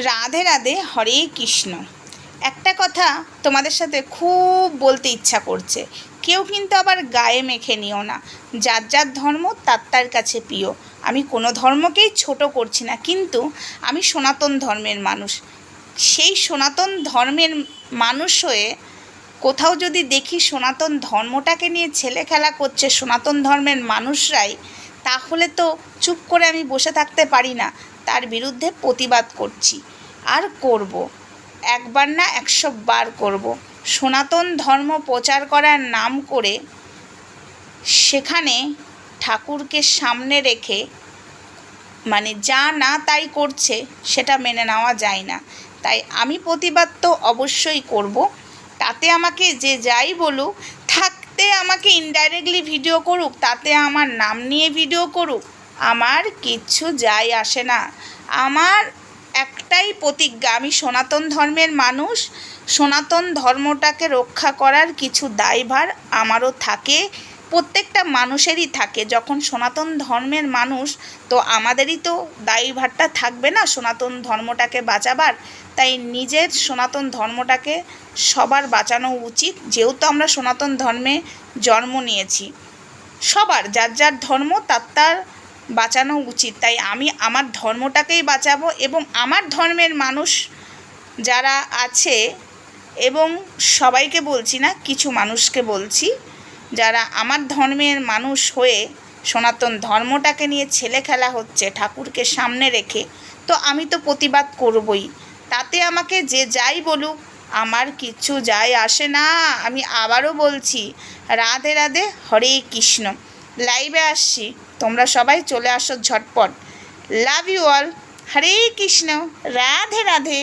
রাধে রাধে, হরে কৃষ্ণ। একটা কথা তোমাদের সাথে খুব বলতে ইচ্ছা করছে, কেউ কিন্তু আবার গায়ে মেখে নিও না। যার যার ধর্ম তার তার কাছে প্রিয়। আমি কোনো ধর্মকেই ছোট করছি না, কিন্তু আমি সনাতন ধর্মের মানুষ। সেই সনাতন ধর্মের মানুষ হয়ে কোথাও যদি দেখি সনাতন ধর্মটাকে নিয়ে ছেলে খেলা করছে সনাতন ধর্মের মানুষরাই, তাহলে তো চুপ করে আমি বসে থাকতে পারি না, তার বিরুদ্ধে প্রতিবাদ করছি আর করব। একবার না 100 বার করব। সনাতন ধর্ম প্রচার করার নাম করে সেখানে ঠাকুরকে সামনে রেখে যা না তাই করছে, সেটা মেনে নেওয়া যায় না। তাই আমি প্রতিবাদ তো অবশ্যই করব। তাতে আমাকে যে যাই বলুক, থাকতে আমাকে ইনডাইরেক্টলি ভিডিও করুক, তাতে আমার নাম নিয়ে ভিডিও করুক, আমার কিচ্ছু যায় আসে না। আমার একটাই প্রতিজ্ঞা, আমি সনাতন ধর্মের মানুষ। সনাতন ধর্মটাকে রক্ষা করার কিছু দায়ভার আমারও থাকে, প্রত্যেকটা মানুষেরই থাকে। যখন সনাতন ধর্মের মানুষ, তো আমাদেরই তো দায়ভারটা থাকবে না সনাতন ধর্মটাকে বাঁচাবার। তাই নিজের সনাতন ধর্মটাকে সবার বাঁচানো উচিত। যেহেতু আমরা সনাতন ধর্মে জন্ম নিয়েছি, সবার যার যার ধর্ম তার তার বাঁচানো উচিত। তাই আমি আমার ধর্মটাকেই বাঁচাবো, এবং আমার ধর্মের মানুষ যারা আছে, এবং সবাইকে বলছি না, কিছু মানুষকে বলছি, যারা আমার ধর্মের মানুষ হয়ে সনাতন ধর্মটাকে নিয়ে ছেলে খেলা হচ্ছে ঠাকুরকে সামনে রেখে, তো আমি তো প্রতিবাদ করবই। তাতে আমাকে যে যাই বলুক, আমার কিচ্ছু যায় আসে না। আমি আবারও বলছি, রাধে রাধে, হরে কৃষ্ণ। লাইভে আসছি, তোমরা সবাই চলে আসো ঝটপট। Love you all. Hare Krishna, Radhe Radhe.